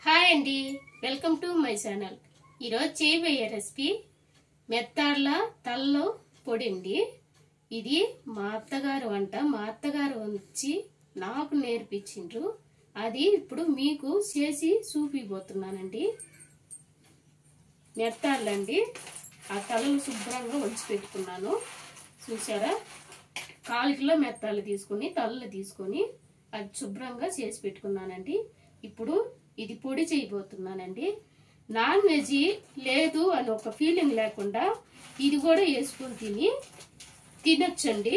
Hi అండి, welcome to my channel. ఈరోజు చేయబోయే రెసిపీ మెత్తాళ్ళ తల్లో పొడి అండి. ఇది మా అత్తగారు వంట. మా అత్తగారు వచ్చి నాకు నేర్పించిండ్రు. అది ఇప్పుడు మీకు చేసి చూపిపోతున్నానండి. మెత్తాళ్ళండి, ఆ తలలు శుభ్రంగా ఒలిచి పెట్టుకున్నాను. చూసారా, 1/4 కిలో మెత్తాలు తీసుకుని తలలు తీసుకొని అది శుభ్రంగా చేసి పెట్టుకున్నానండి. ఇప్పుడు ఇది పొడి చేయబోతున్నానండి. నాన్ వెజ్ లేదు అని ఒక ఫీలింగ్ లేకుండా ఇది కూడా వేసుకొని తినొచ్చండి.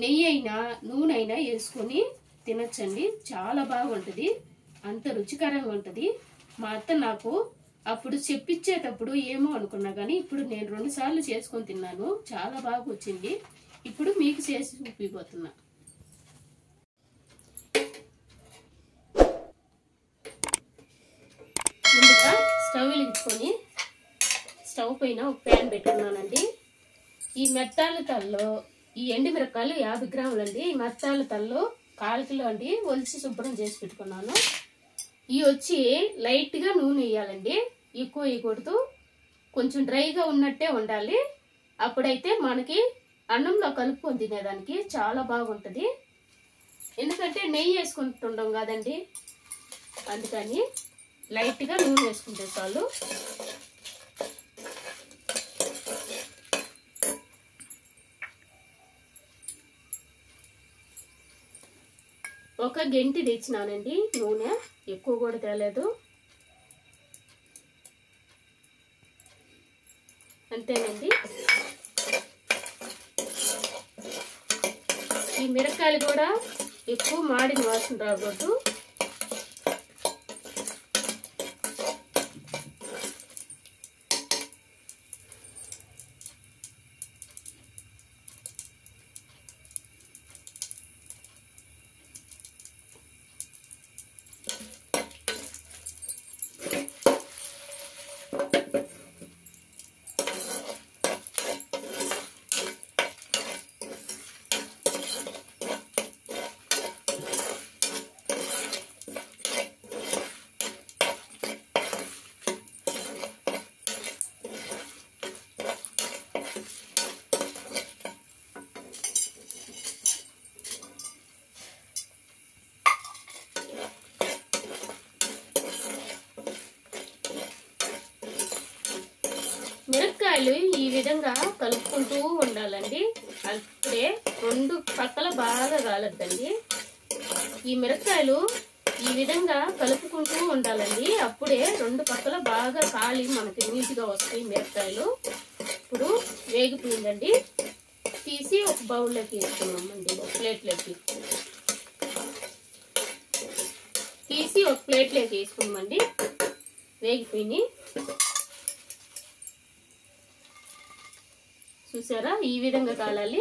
నెయ్యి అయినా నూనె అయినా వేసుకొని తినొచ్చండి. చాలా బాగుంటుంది, అంత రుచికరంగా ఉంటుంది. మా అత్త నాకు అప్పుడు చెప్పించేటప్పుడు ఏమో అనుకున్నా కానీ ఇప్పుడు నేను 2 సార్లు చేసుకొని తిన్నాను. చాలా బాగా వచ్చింది. ఇప్పుడు మీకు చేసి చూపిపోతున్నా. ముందుగా స్టవ్ వెలిగించుకొని స్టవ్ పైన ఒక ప్యాన్ పెట్టుకున్నానండి. ఈ మెత్తాల తల్లో ఈ ఎండుమిరపకాయలు 50 గ్రాములు అండి. ఈ మెత్తాల తల్లో 1/4 కిలో అండి, ఒలిచి శుభ్రం చేసి పెట్టుకున్నాను. ఇవి వచ్చి లైట్గా నూనె వేయాలండి, ఎక్కువ వేయకూడదు. కొంచెం డ్రైగా ఉన్నట్టే ఉండాలి. అప్పుడైతే మనకి అన్నంలో కలుపుకొని తినేదానికి చాలా బాగుంటుంది. ఎందుకంటే నెయ్యి వేసుకుంటుండం కదండి, అందుకని లైట్గా నూనె వేసుకుంటే చాలు. ఒక గంటి తెచ్చినానండి నూనె, ఎక్కువ కూడా తేలేదు. అంతేనండి. ఈ మిరపకాయలు కూడా ఎక్కువ మాడిన వాసన రాకూడదు. మిరపకాయలు ఈ విధంగా కలుపుకుంటూ ఉండాలండి. అప్పుడే 2 పక్కల బాగా కాలద్దండి. ఈ మిరపకాయలు ఈ విధంగా కలుపుకుంటూ ఉండాలండి. అప్పుడే 2 పక్కల బాగా కాలి మనకి నీట్గా వస్తాయి మిరపకాయలు. ఇప్పుడు వేగిపోయిందండి, తీసి ఒక బౌల్లోకి వేసుకున్నామండి. ఒక ప్లేట్లోకి తీసి ఒక ప్లేట్లోకి వేసుకున్నామండి. వేగిపోయినాయి చూసారా, ఈ విధంగా కాలాలి.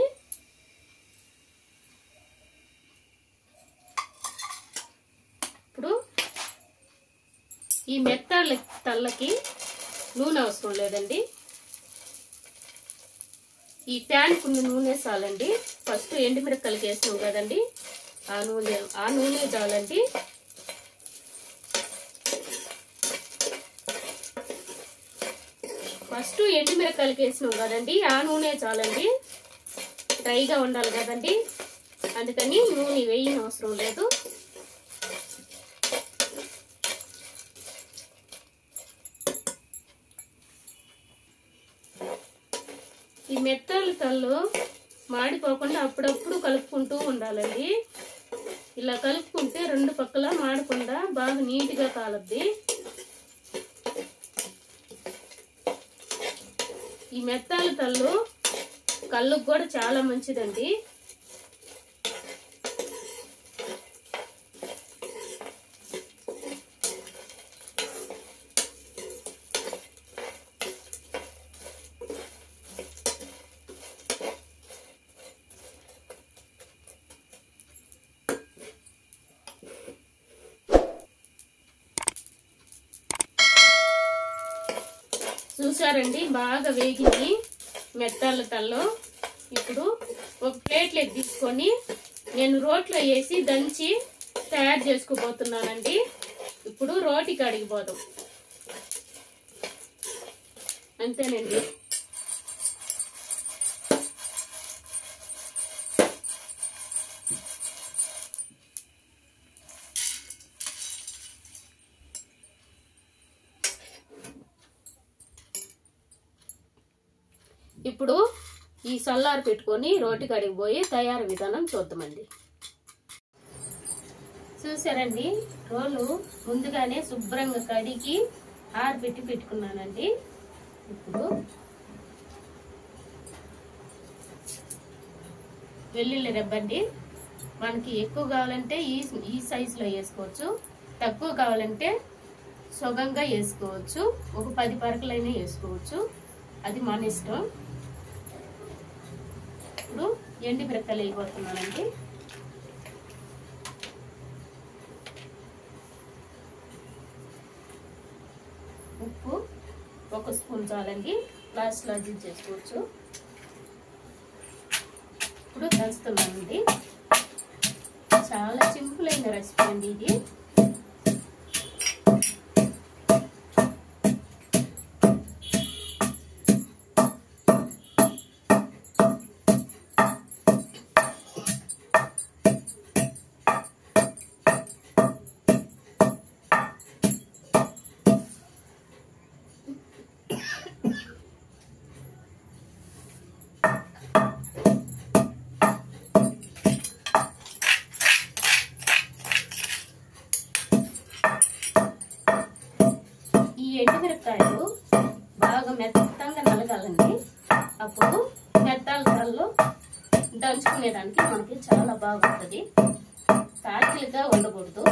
ఇప్పుడు ఈ మెత్తాళ్ళ తల్లకి నూనె అవసరం లేదండి. ఈ ప్యాన్ కొన్ని నూనె చాలండి. ఫస్ట్ ఎండుమిరపకాయలకి వేసినాం కదండి, ఆ నూనె చాలండి. ఫస్ట్ ఎండుమిరపకాయలకి వేసినాం కదండి, ఆ నూనె చాలండి. డ్రైగా ఉండాలి కదండి, అందుకని నూనె వేయని అవసరం లేదు. ఈ మెత్తాల తల్లు మాడిపోకుండా అప్పుడప్పుడు కలుపుకుంటూ ఉండాలండి. ఇలా కలుపుకుంటే 2 పక్కల మాడకుండా బాగా నీట్గా కాలద్ది. ఈ మెత్తాల తల్లు కళ్ళకు కూడా చాలా మంచిదండి. చూసారండి, బాగా వేగింది మెత్తాల తల్లో. ఇప్పుడు ఒక ప్లేట్లోకి తీసుకొని నేను రోట్లో వేసి దంచి తయారు చేసుకోబోతున్నానండి. ఇప్పుడు రోటి కాడికి పోదాం. అంతేనండి. ఇప్పుడు ఈ సల్లారు పెట్టుకొని రోటి కాడికి పోయి తయారు విధానం చూద్దామండి. చూసారండి, రోలు ముందుగానే శుభ్రంగా కడిగి ఆరబెట్టి పెట్టుకున్నానండి. ఇప్పుడు వెల్లుల్లి రెబ్బండి. మనకి ఎక్కువ కావాలంటే ఈ సైజులో వేసుకోవచ్చు, తక్కువ కావాలంటే సుగంగా వేసుకోవచ్చు. ఒక 10 పరకలైనా వేసుకోవచ్చు, అది మన ఇష్టం. ఇప్పుడు ఎండి మిరపకాయలు వేయబోతున్నానండి. ఉప్పు 1 స్పూన్ చాలండి, లాస్ట్లో అడ్జస్ట్ చేసుకోవచ్చు. ఇప్పుడు దంచుతున్నానండి. చాలా సింపుల్ అయిన రెసిపీ అండి ఇది. ఎండుమిరపకాయలు బాగా మెత్తంగా నలగాలండి. అప్పుడు మెత్తాలలో దంచుకునేదానికి మనకి చాలా బాగుంటుంది, తాకిలిగా ఉండకూడదు.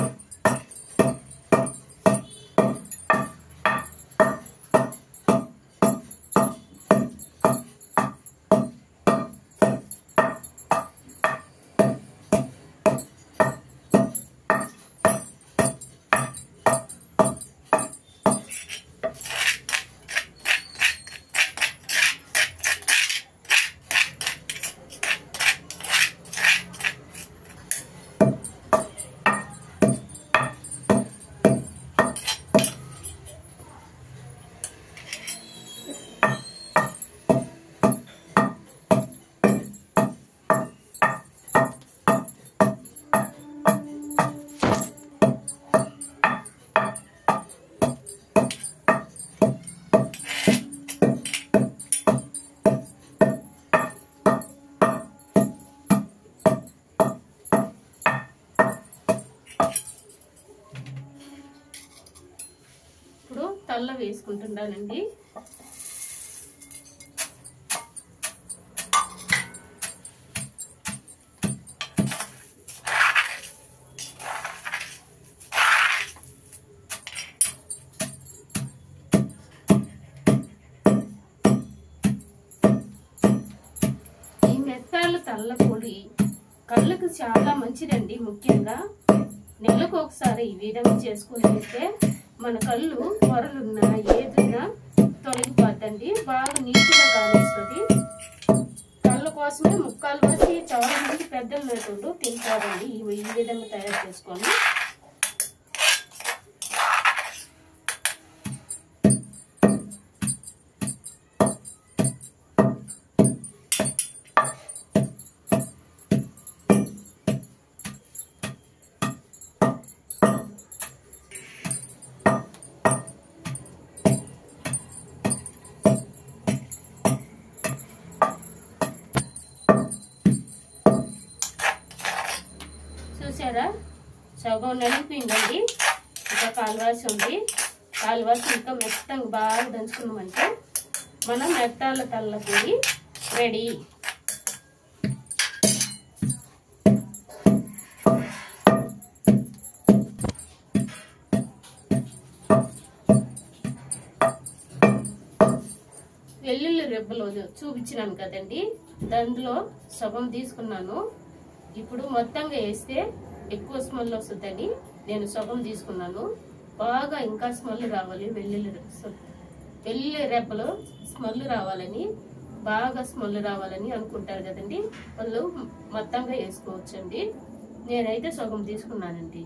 తల్ల వేసుకుంటున్నానండి. ఈ మెత్తాల తల్ల పొడి కళ్ళకు చాలా మంచిదండి. ముఖ్యంగా నెలకు ఒకసారి ఈ విధంగా చేసుకుని తింటే మన కళ్ళు పొరలున్నా ఏదున్నా తొలగిపోద్దండి, బాగా నీట్గా కానిస్తుంది. కళ్ళ కోసమే ముక్కాలు వసి చాలా మంది పెద్దలు లేకుండా తింటారండి. ఈ విధంగా తయారు చేసుకొని చూసారా, సగం నలిగిపోయిందండి. ఇంకా కాలువాసి ఉంది. కాలువాసి ఇంకా మెత్తంగా బాగా దంచుకున్నామంటే మనం మెత్తాల తల్ల పొడి రెడీ. వెల్లుల్లి రెబ్బలు చూపించినాను కదండి, దాంట్లో సగం తీసుకున్నాను. ఇప్పుడు మొత్తంగా వేస్తే ఎక్కువ స్మెల్ వస్తుందని నేను సగం తీసుకున్నాను. బాగా ఇంకా స్మెల్ రావాలి, వెల్లుల్లి రెబ్బలు స్మెల్ రావాలని, బాగా స్మెల్ రావాలని అనుకుంటారు కదండి, వాళ్ళు మొత్తంగా వేసుకోవచ్చండి. నేనైతే సగం తీసుకున్నానండి.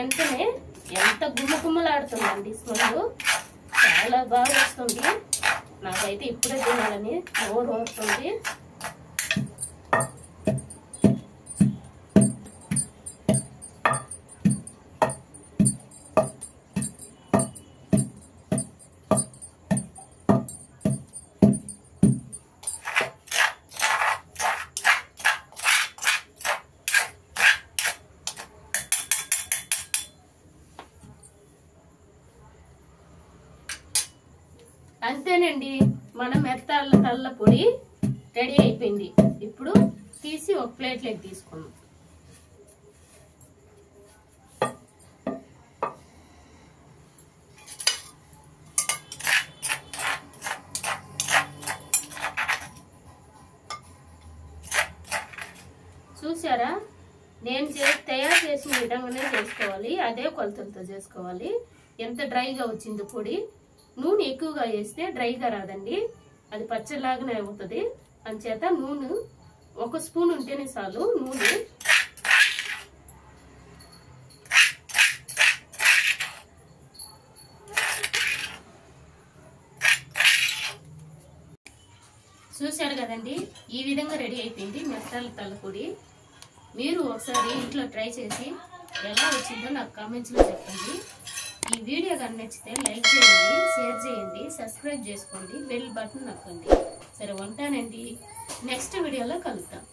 వెంటనే ఎంత గుమ్మగుమ్మలాడుతుందండి స్మెల్, చాలా బాగా వస్తుంది. నాకైతే ఇప్పుడే తినాలని నోరు ఊరుతుంది. అంతేనండి, మన మెత్తాల తల్ల పొడి రెడీ అయిపోయింది. ఇప్పుడు తీసి ఒక ప్లేట్లోకి తీసుకున్నాం. చూసారా, నేను తయారు చేసిన విధంగానే చేసుకోవాలి, అదే కొలతలతో చేసుకోవాలి. ఎంత డ్రైగా వచ్చింది పొడి. నూనె ఎక్కువగా వేస్తే డ్రైగా రాదండి, అది పచ్చలాగానే అవుతుంది. అంచేత నూనె 1 స్పూన్ ఉంటేనే చాలు. నూనె చూశారు కదండి, ఈ విధంగా రెడీ అయిపోయింది మెత్తాల తల్ల పొడి. మీరు ఒకసారి ఇంట్లో ట్రై చేసి ఎలా వచ్చిందో నాకు కామెంట్స్లో చెప్పండి. ఈ వీడియో కానీ నచ్చితే లైక్ చేయండి, షేర్ చేయండి, సబ్స్క్రైబ్ చేసుకోండి, బెల్ బటన్ నొక్కండి. సరే, ఉంటానండి. నెక్స్ట్ వీడియోలో కలుద్దాం.